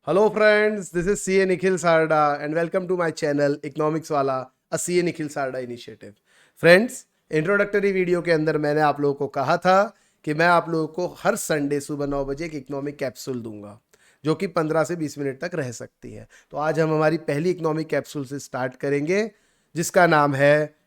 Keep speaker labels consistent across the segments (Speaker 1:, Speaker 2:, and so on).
Speaker 1: Hello friends, this is CA Nikhil Sarda and welcome to my channel Economics वाला a CA Nikhil Sarda initiative. Friends, introductory video के अंदर मैंने आप लोगों को कहा था कि मैं आप लोगों को हर संडे सुबह 9 बजे एक इकोनॉमिक कैप्सूल दूंगा जो कि 15 से 20 मिनट तक रह सकती है। तो आज हम हमारी पहली इकोनॉमिक कैप्सूल से स्टार्ट करेंगे जिसका नाम है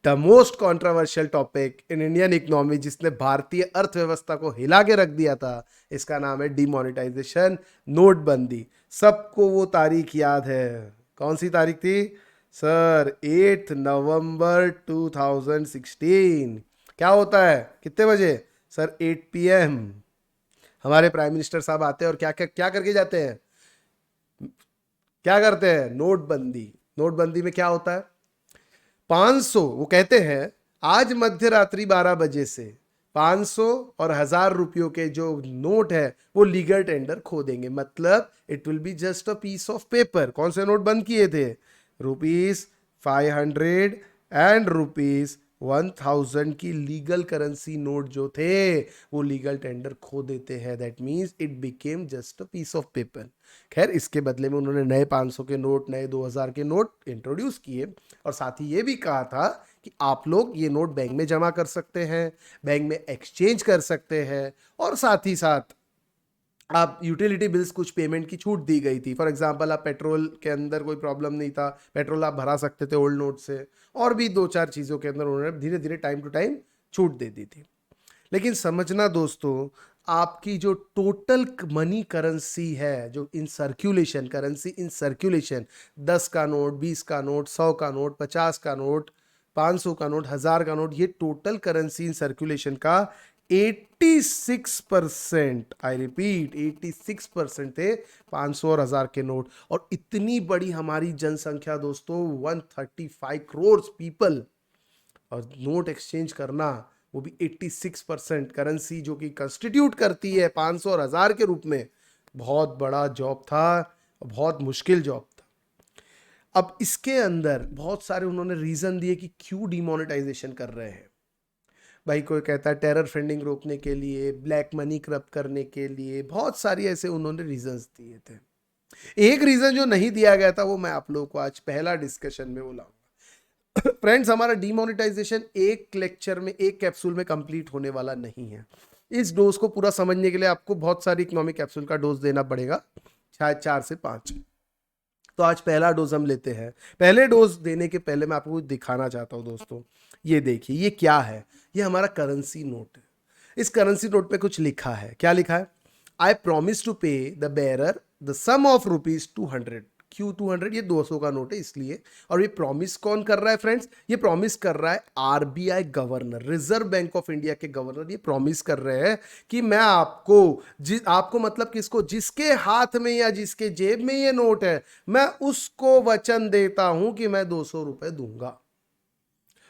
Speaker 1: the most controversial topic in Indian economy, जिसने भारतीय अर्थव्यवस्था को हिला के रख दिया था। इसका नाम है डिमोनेटाइजेशन, नोटबंदी। सबको वो तारीख याद है। कौन सी तारीख थी सर? 8 नवंबर 2016। क्या होता है कितने बजे सर? 8 PM। हमारे प्राइम मिनिस्टर साहब आते हैं और क्या क्या क्या करके जाते हैं? क्या करते हैं? नोटबंदी। नोटबंदी में क्या होता है? 500, वो कहते हैं आज मध्य रात्रि 12 बजे से 500 और 1000 रुपयों के जो नोट है वो लीगल टेंडर खो देंगे। मतलब it will be just a piece of paper. कौन से नोट बंद किए थे? ₹500 एंड ₹1000 की लीगल करेंसी नोट जो थे वो लीगल टेंडर खो देते हैं। That means it became just a piece of paper. खैर, इसके बदले में उन्होंने नए 500 के नोट, नए 2000 के नोट इंट्रोड्यूस किए और साथ ही ये भी कहा था कि आप लोग ये नोट बैंक में जमा कर सकते हैं, बैंक में एक्सचेंज कर सकते हैं और साथ ही साथ आप यूटिलिटी बिल्स, कुछ पेमेंट की छूट दी गई थी। फॉर एग्जांपल, आप पेट्रोल के अंदर कोई प्रॉब्लम नहीं था, पेट्रोल आप भरा सकते थे ओल्ड नोट से, और भी दो चार चीज़ों के अंदर उन्होंने धीरे धीरे टाइम टू टाइम छूट दे दी थी। लेकिन समझना दोस्तों, आपकी जो टोटल मनी करेंसी है, जो in circulation, currency in circulation, 10 का नोट, 20 का नोट, 100 का नोट, 50 का नोट, 500 का नोट, 1000 का नोट, ये टोटल करेंसी इन सर्कुलेशन का 86%, आई रिपीट 86% थे 500 और 1000 के नोट। और इतनी बड़ी हमारी जनसंख्या दोस्तों, 135 करोड़ पीपल, और नोट एक्सचेंज करना वो भी 86% करेंसी जो कि कंस्टिट्यूट करती है 500 और 1000 के रूप में, बहुत बड़ा जॉब था, बहुत मुश्किल जॉब था। अब इसके अंदर बहुत सारे उन्होंने रीजन दिए कि क्यों डिमोनेटाइजेशन कर रहे हैं। भाई, कोई कहता है टेरर फंडिंग रोकने के लिए, ब्लैक मनी करप्ट करने के लिए, बहुत सारी ऐसे उन्होंने रीजंस दिए थे। एक रीजन जो नहीं दिया गया था वो मैं आप लोगों को आज पहला डिस्कशन में बोला। फ्रेंड्स, हमारा डिमोनेटाइजेशन एक लेक्चर में, एक कैप्सूल में कंप्लीट होने वाला नहीं है। इस डोज को पूरा समझने के लिए आपको बहुत सारी इकोनॉमिक कैप्सूल का डोज देना पड़ेगा, शायद 4 से 5। तो आज पहला डोज हम लेते हैं। पहले डोज देने के पहले मैं आपको कुछ दिखाना चाहता हूं दोस्तों। ये देखिए, ये क्या है? ये हमारा करेंसी नोट है। इस करेंसी नोट पे कुछ लिखा है। क्या लिखा है? I promise to pay the bearer the sum of ₹200। क्यों 200? ये 200 का नोट है इसलिए। और ये प्रॉमिस कौन कर रहा है फ्रेंड्स? ये प्रॉमिस कर रहा है RBI governor, reserve bank of India के गवर्नर। ये प्रॉमिस कर रहे हैं कि मैं आपको, आपको मतलब किसको? जिसके हाथ में या जिसके जेब में ये नोट है, मैं उसको वचन देता हूं कि मैं 200 रुपए दूंगा।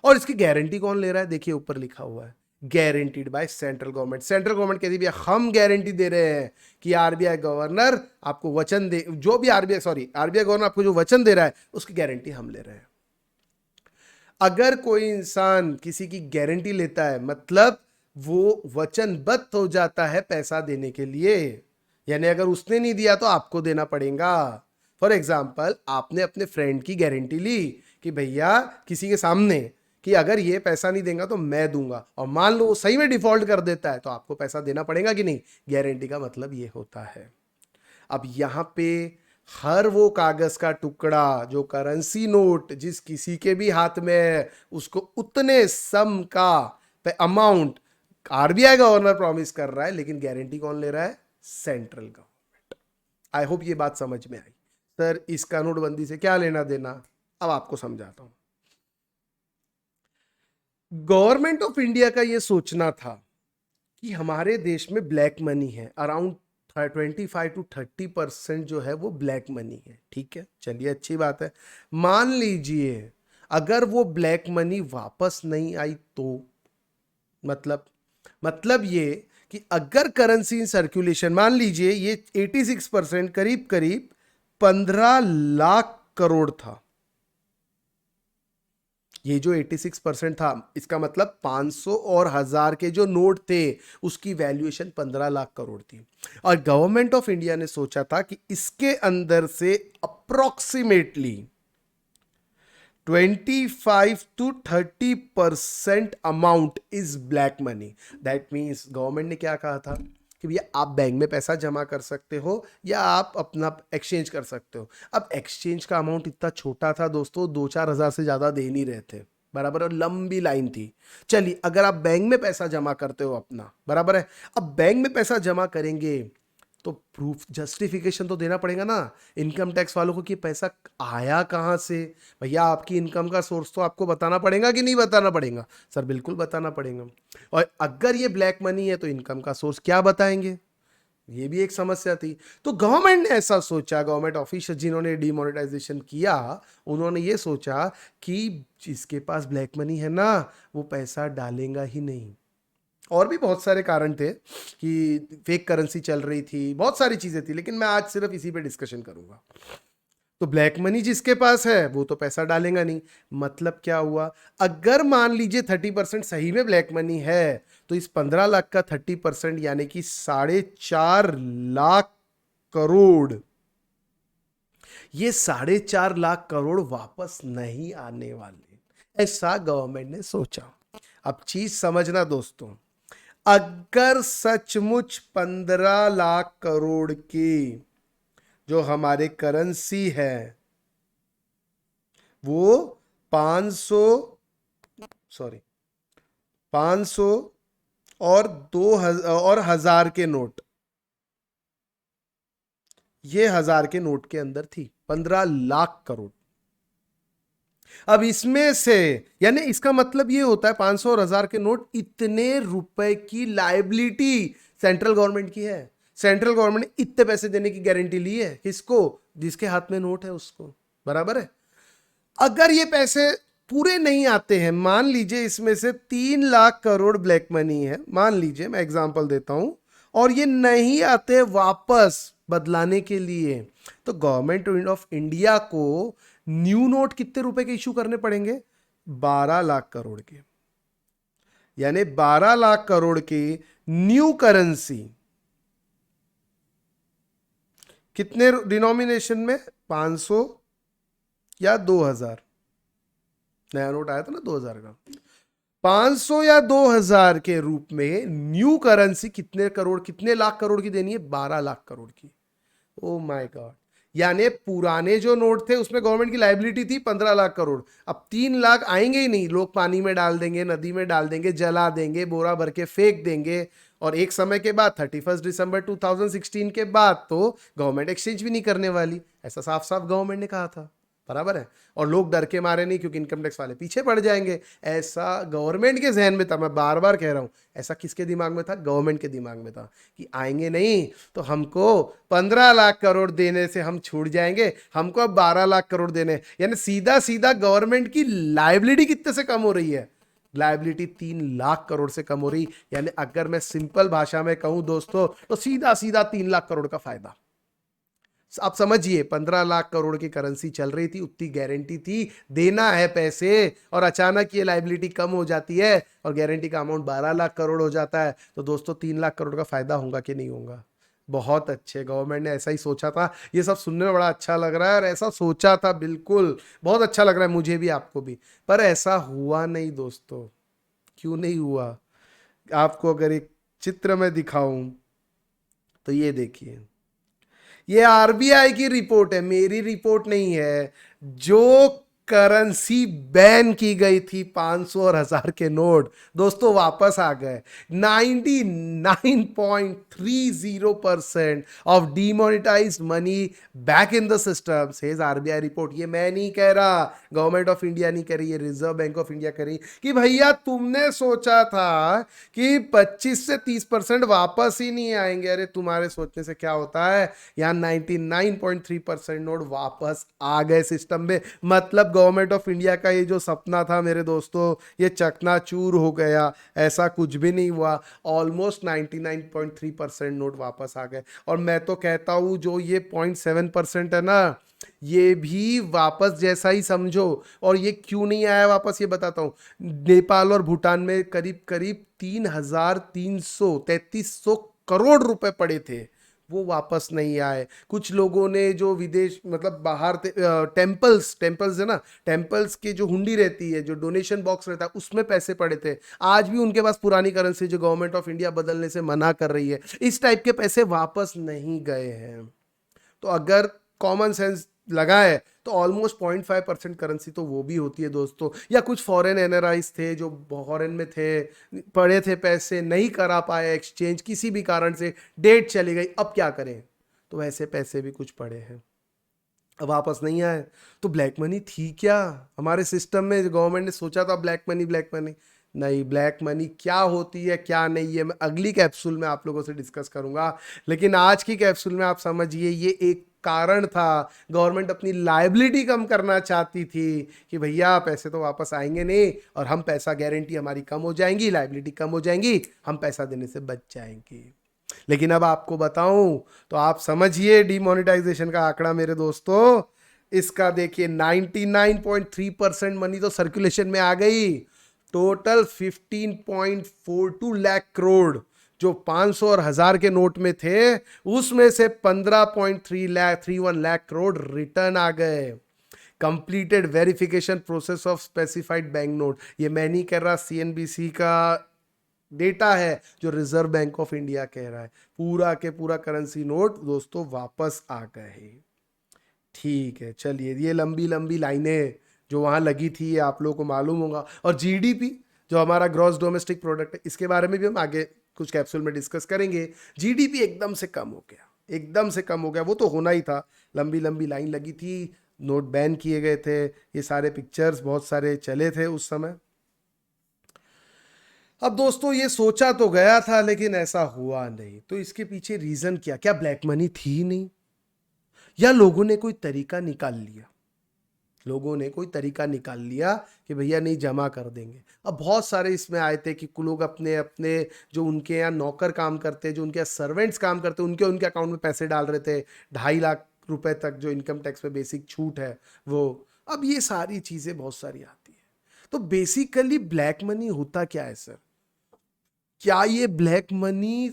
Speaker 1: और इसकी गारंटी कौन ले रहा है? देखिए ऊपर लिखा हुआ है, guaranteed by central government. Central government कहती है हम गारंटी दे रहे हैं कि आरबीआई गवर्नर आपको वचन दे, जो भी आरबीआई गवर्नर आपको जो वचन दे रहा है उसकी गारंटी हम ले रहे हैं। अगर कोई इंसान किसी की गारंटी लेता है, मतलब वो वचनबद्ध हो जाता है पैसा देने के लिए। यानी अगर उसने नहीं दिया तो आपको देना पड़ेगा। फॉर एग्जाम्पल, आपने अपने फ्रेंड की गारंटी ली कि भैया किसी के सामने, कि अगर ये पैसा नहीं देगा तो मैं दूंगा, और मान लो वो सही में डिफॉल्ट कर देता है तो आपको पैसा देना पड़ेगा कि नहीं? गारंटी का मतलब ये होता है। अब यहां पे हर वो कागज का टुकड़ा, जो करेंसी नोट जिस किसी के भी हाथ में है, उसको उतने सम का अमाउंट आरबीआई गवर्नर प्रॉमिस कर रहा है, लेकिन गारंटी कौन ले रहा है? Central government. आई होप ये बात समझ में आई। सर, इसका नोटबंदी से क्या लेना देना? अब आपको समझाता हूं। गवर्नमेंट ऑफ इंडिया का ये सोचना था कि हमारे देश में ब्लैक मनी है, अराउंड 25 to 30% जो है वो ब्लैक मनी है। ठीक है, चलिए अच्छी बात है। मान लीजिए अगर वो ब्लैक मनी वापस नहीं आई तो, मतलब ये कि अगर करेंसी इन सर्कुलेशन, मान लीजिए ये 86%, करीब करीब 15 लाख करोड़ था। ये जो 86% था, इसका मतलब 500 और 1000 के जो नोट थे उसकी वैल्यूएशन 15 लाख करोड़ थी। और गवर्नमेंट ऑफ इंडिया ने सोचा था कि इसके अंदर से approximately 25 to 30% amount is black money. That means government ने क्या कहा था कि भैया आप बैंक में पैसा जमा कर सकते हो या आप अपना एक्सचेंज कर सकते हो। अब एक्सचेंज का अमाउंट इतना छोटा था दोस्तों, 2-4 हज़ार से ज़्यादा दे नहीं रहे थे, बराबर, और लंबी लाइन थी। चलिए, अगर आप बैंक में पैसा जमा करते हो अपना, बराबर है, अब बैंक में पैसा जमा करेंगे तो प्रूफ, जस्टिफिकेशन तो देना पड़ेगा ना इनकम टैक्स वालों को कि पैसा आया कहाँ से। भैया आपकी इनकम का सोर्स तो आपको बताना पड़ेगा कि नहीं बताना पड़ेगा? सर बिल्कुल बताना पड़ेगा। और अगर ये ब्लैक मनी है तो इनकम का सोर्स क्या बताएंगे? ये भी एक समस्या थी। तो गवर्नमेंट ने ऐसा सोचा, गवर्नमेंट ऑफिसर जिन्होंने डिमोनेटाइजेशन किया, उन्होंने ये सोचा कि जिसके पास ब्लैक मनी है ना, वो पैसा डालेगा ही नहीं। और भी बहुत सारे कारण थे कि फेक करेंसी चल रही थी, बहुत सारी चीजें थी, लेकिन मैं आज सिर्फ इसी पे डिस्कशन करूंगा। तो ब्लैक मनी जिसके पास है वो तो पैसा डालेगा नहीं। मतलब क्या हुआ, अगर मान लीजिए 30% सही में ब्लैक मनी है, तो इस 15 लाख का 30% यानी कि 4.5 लाख करोड़, ये 4.5 लाख करोड़ वापस नहीं आने वाले, ऐसा गवर्नमेंट ने सोचा। अब चीज समझना दोस्तों, अगर सचमुच 15 लाख करोड़ की जो हमारे करेंसी है वो 500 500 और 2000 और 1000 के नोट, ये 1000 के नोट के अंदर थी 15 लाख करोड़। अब इसमें से, यानी इसका मतलब ये होता है 500 और 1000 के नोट, इतने रुपए की लायबिलिटी सेंट्रल गवर्नमेंट की है। सेंट्रल गवर्नमेंट ने इतने पैसे देने की गारंटी ली है, किसको? जिसके हाथ में नोट है उसको, बराबर है। अगर ये पैसे पूरे नहीं आते हैं, मान लीजिए इसमें से 3 लाख करोड़ ब्लैक मनी है, मान लीजिए, मैं एग्जांपल देता हूं, और ये नहीं आते वापस बदलाने के लिए, तो गवर्नमेंट ऑफ इंडिया को न्यू नोट कितने रुपए के इशू करने पड़ेंगे? 12 लाख करोड़ के। यानी 12 लाख करोड़ की न्यू करेंसी, कितने डिनोमिनेशन में? 500 या 2000। नया नोट आया था ना 2000 का, 500 या 2000 के रूप में न्यू करेंसी कितने करोड़, कितने लाख करोड़ की देनी है? 12 लाख करोड़ की। ओ माय गॉड, यानी पुराने जो नोट थे उसमें गवर्नमेंट की लायबिलिटी थी 15 लाख करोड़, अब 3 लाख आएंगे ही नहीं, लोग पानी में डाल देंगे, नदी में डाल देंगे, जला देंगे, बोरा भर के फेंक देंगे, और एक समय के बाद 31 दिसंबर 2016 के बाद तो गवर्नमेंट एक्सचेंज भी नहीं करने वाली, ऐसा साफ साफ गवर्नमेंट ने कहा था, बराबर है। और लोग डर के मारे नहीं, क्योंकि इनकम टैक्स वाले पीछे पड़ जाएंगे, ऐसा गवर्नमेंट के जहन में था। मैं बार बार कह रहा हूं, ऐसा किसके दिमाग में था? गवर्नमेंट के दिमाग में था कि आएंगे नहीं तो हमको 15 लाख करोड़ देने से हम छूट जाएंगे, हमको अब 12 लाख करोड़ देने। यानी सीधा सीधा गवर्नमेंट की लायबिलिटी कितने से कम हो रही है? लायबिलिटी 3 लाख करोड़ से कम हो रही। यानी अगर मैं सिंपल भाषा में कहूं दोस्तों, तो सीधा सीधा 3 लाख करोड़ का फायदा। आप समझिए, 15 लाख करोड़ की करेंसी चल रही थी, उतनी गारंटी थी, देना है पैसे, और अचानक ये लायबिलिटी कम हो जाती है और गारंटी का अमाउंट 12 लाख करोड़ हो जाता है, तो दोस्तों 3 लाख करोड़ का फायदा होगा कि नहीं होगा? बहुत अच्छे, गवर्नमेंट ने ऐसा ही सोचा था। ये सब सुनने में बड़ा अच्छा लग रहा है, और ऐसा सोचा था, बिल्कुल बहुत अच्छा लग रहा है मुझे भी, आपको भी, पर ऐसा हुआ नहीं दोस्तों। क्यों नहीं हुआ? आपको अगर एक चित्र में दिखाऊं तो ये देखिए, ये आरबीआई की रिपोर्ट है, मेरी रिपोर्ट नहीं है। जो करेंसी बैन की गई थी 500 और 1000 के नोट, दोस्तों वापस आ गए। 99.30% of demonetised money back in the system, says RBI report. ये मैं नहीं कह रहा, गवर्नमेंट ऑफ इंडिया नहीं कह रही, ये रिजर्व बैंक ऑफ इंडिया कह रही कि भैया तुमने सोचा था कि 25 से 30% वापस ही नहीं आएंगे। अरे तुम्हारे सोचने से क्या होता है, यहाँ 99.3% नोट वापस आ गए सिस्टम में। मतलब गवर्नमेंट ऑफ इंडिया का ये जो सपना था मेरे दोस्तों, ये चकनाचूर हो गया। ऐसा कुछ भी नहीं हुआ, ऑलमोस्ट 99.3% नोट वापस आ गए। और मैं तो कहता हूं जो ये 0.7% है ना, ये भी वापस जैसा ही समझो। और ये क्यों नहीं आया वापस, ये बताता हूं। नेपाल और भूटान में करीब करीब 3,333 करोड़ रुपए पड़े थे, वो वापस नहीं आए। कुछ लोगों ने जो विदेश मतलब बाहर टेम्पल्स टेम्पल्स है ना, टेम्पल्स के जो हुंडी रहती है, जो डोनेशन बॉक्स रहता है, उसमें पैसे पड़े थे। आज भी उनके पास पुरानी करेंसी जो गवर्नमेंट ऑफ इंडिया बदलने से मना कर रही है, इस टाइप के पैसे वापस नहीं गए हैं। तो अगर कॉमन सेंस लगाए तो ऑलमोस्ट 0.5% करेंसी तो वो भी होती है दोस्तों। या कुछ फॉरेन एनआरआईज थे जो फॉरेन में थे, पड़े थे पैसे, नहीं करा पाए एक्सचेंज किसी भी कारण से, डेट चली गई, अब क्या करें, तो वैसे पैसे भी कुछ पड़े हैं, अब वापस नहीं आए। तो ब्लैक मनी थी क्या हमारे सिस्टम में? गवर्नमेंट ने सोचा था ब्लैक मनी, ब्लैक मनी नहीं। ब्लैक मनी क्या होती है क्या नहीं है, मैं अगली कैप्सूल में आप लोगों से डिस्कस करूंगा। लेकिन आज की कैप्सूल में आप समझिए, ये एक कारण था। गवर्नमेंट अपनी लायबिलिटी कम करना चाहती थी कि भैया पैसे तो वापस आएंगे नहीं, और हम पैसा, गारंटी हमारी कम हो जाएंगी, लायबिलिटी कम हो जाएंगी, हम पैसा देने से बच जाएंगे। लेकिन अब आपको बताऊं तो आप समझिए डिमोनेटाइजेशन का आंकड़ा मेरे दोस्तों। इसका देखिए 99.3% मनी तो सर्कुलेशन में आ गई। टोटल 15.42 लाख करोड़ जो 500 और 1000 के नोट में थे, उसमें से 15.31 लाख करोड़ रिटर्न आ गए। Completed verification process of specified bank note, ये मैं नहीं कह रहा, सीएनबीसी का डेटा है जो रिजर्व बैंक ऑफ इंडिया कह रहा है। पूरा के पूरा करेंसी नोट दोस्तों वापस आ गए। ठीक है, चलिए, ये लंबी लंबी लाइनें जो वहां लगी थी ये आप लोगों को मालूम होगा। और जीडीपी जो हमारा ग्रॉस डोमेस्टिक प्रोडक्ट है, इसके बारे में भी हम आगे कुछ कैप्सूल में डिस्कस करेंगे। जीडीपी एकदम से कम हो गया, एकदम से कम हो गया, वो तो होना ही था। लंबी लंबी लाइन लगी थी, नोट बैन किए गए थे, ये सारे पिक्चर्स बहुत सारे चले थे उस समय। अब दोस्तों ये सोचा तो गया था लेकिन ऐसा हुआ नहीं, तो इसके पीछे रीजन क्या? क्या ब्लैक मनी थी नहीं, या लोगों ने कोई तरीका निकाल लिया? लोगों ने कोई तरीका निकाल लिया कि भैया नहीं, जमा कर देंगे। अब बहुत सारे इसमें आए थे कि लोग अपने अपने जो उनके यहाँ नौकर काम करते, जो उनके यहाँ सर्वेंट्स काम करते, उनके उनके अकाउंट में पैसे डाल रहे थे। 2.5 लाख रुपए तक जो इनकम टैक्स में बेसिक छूट है वो। अब ये सारी चीजें बहुत सारी आती है। तो बेसिकली ब्लैक मनी होता क्या है सर? क्या ये ब्लैक मनी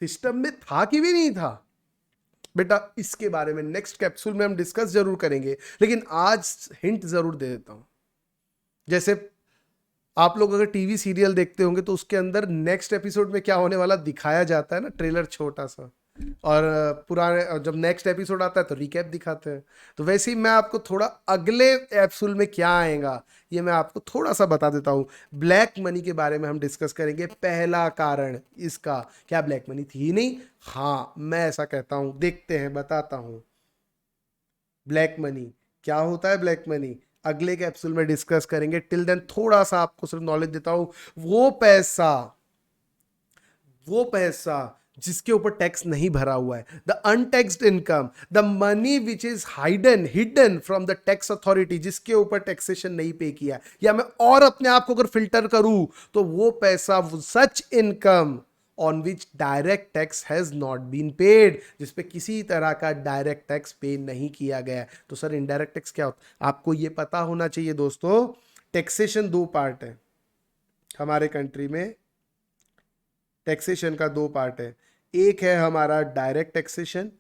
Speaker 1: सिस्टम में था कि भी नहीं था? बेटा इसके बारे में नेक्स्ट कैप्सूल में हम डिस्कस जरूर करेंगे, लेकिन आज हिंट जरूर दे देता हूं। जैसे आप लोग अगर टीवी सीरियल देखते होंगे तो उसके अंदर नेक्स्ट एपिसोड में क्या होने वाला दिखाया जाता है ना, ट्रेलर छोटा सा, और पुराने जब नेक्स्ट एपिसोड आता है तो रिकैप दिखाते हैं। तो वैसे ही मैं आपको थोड़ा अगले एपिसोड में क्या आएगा ये मैं आपको थोड़ा सा बता देता हूं। ब्लैक मनी के बारे में हम डिस्कस करेंगे। पहला कारण इसका, क्या ब्लैक मनी थी नहीं? हाँ, मैं ऐसा कहता हूं, देखते हैं, बताता हूं। ब्लैक मनी क्या होता है? ब्लैक मनी अगले कैप्सूल में डिस्कस करेंगे। टिल देन थोड़ा सा आपको सिर्फ नॉलेज देता हूं। वो पैसा जिसके ऊपर टैक्स नहीं भरा हुआ है, the untaxed income, the money which is hidden from the tax authority, जिसके ऊपर टैक्सेशन नहीं पे किया, या मैं और अपने आप को अगर फिल्टर करूं तो वो पैसा, such income on which direct tax has not been paid, जिसपे किसी तरह का डायरेक्ट टैक्स पे नहीं किया गया। तो सर इनडायरेक्ट टैक्स क्या होता है आपको ये पता होना चाहिए दोस्तों। टैक्सेशन 2 पार्ट है हमारे कंट्री में। टैक्सेशन का 2 पार्ट है। एक है हमारा डायरेक्ट टैक्सेशन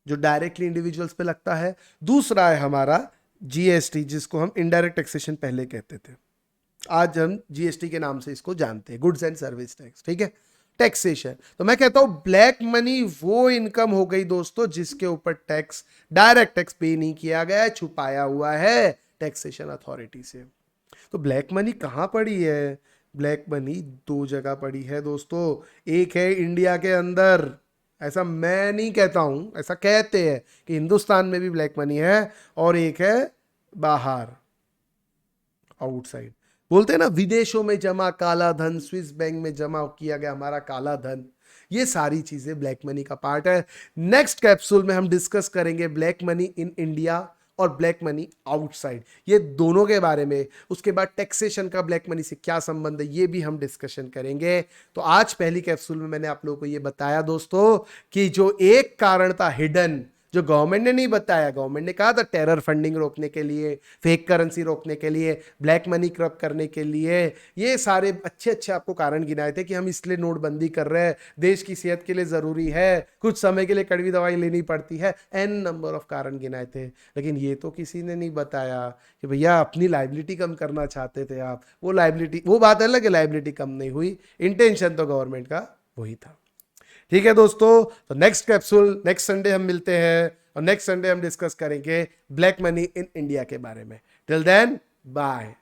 Speaker 1: जो डायरेक्टली इंडिविजुअल्स पे लगता है, दूसरा है हमारा जीएसटी जिसको हम इनडायरेक्ट टैक्सेशन पहले कहते थे। आज हम जीएसटी के नाम से इसको जानते हैं, गुड्स एंड सर्विस टैक्स। ठीक है, टैक्सेशन। तो मैं कहता हूं ब्लैक मनी वो इनकम हो गई दोस्तों जिसके ऊपर टैक्स, डायरेक्ट टैक्स पे नहीं किया गया है, छुपाया हुआ है टैक्सेशन अथॉरिटी से। तो ब्लैक मनी कहां पड़ी है? ब्लैक मनी 2 जगह पड़ी है दोस्तों। एक है इंडिया के अंदर, ऐसा मैं नहीं कहता हूं, ऐसा कहते हैं कि हिंदुस्तान में भी ब्लैक मनी है, और एक है बाहर, आउटसाइड। बोलते हैं ना विदेशों में जमा काला धन, स्विस बैंक में जमा किया गया हमारा काला धन, ये सारी चीजें ब्लैक मनी का पार्ट है। नेक्स्ट कैप्सूल में हम डिस्कस करेंगे ब्लैक मनी इन इंडिया और ब्लैक मनी आउटसाइड, ये दोनों के बारे में। उसके बाद टैक्सेशन का ब्लैक मनी से क्या संबंध है ये भी हम डिस्कशन करेंगे। तो आज पहली कैप्सूल में मैंने आप लोगों को ये बताया दोस्तों कि जो एक कारण था हिडन, जो जो गवर्नमेंट ने नहीं बताया। गवर्नमेंट ने कहा था टेरर फंडिंग रोकने के लिए, फेक करेंसी रोकने के लिए, ब्लैक मनी करप्ट करने के लिए, ये सारे अच्छे अच्छे आपको कारण गिनाए थे कि हम इसलिए नोटबंदी कर रहे हैं, देश की सेहत के लिए जरूरी है, कुछ समय के लिए कड़वी दवाई लेनी पड़ती है, एन नंबर ऑफ कारण गिनाए थे। लेकिन ये तो किसी ने नहीं बताया कि भैया अपनी लाइबिलिटी कम करना चाहते थे आप, वो लाइबिलिटी, वो बात अलग है, लाइबिलिटी कम नहीं हुई, इंटेंशन तो गवर्नमेंट का वही था। ठीक है दोस्तों, तो नेक्स्ट कैप्सूल नेक्स्ट संडे हम मिलते हैं, और नेक्स्ट संडे हम डिस्कस करेंगे ब्लैक मनी इन इंडिया के बारे में। Till then bye.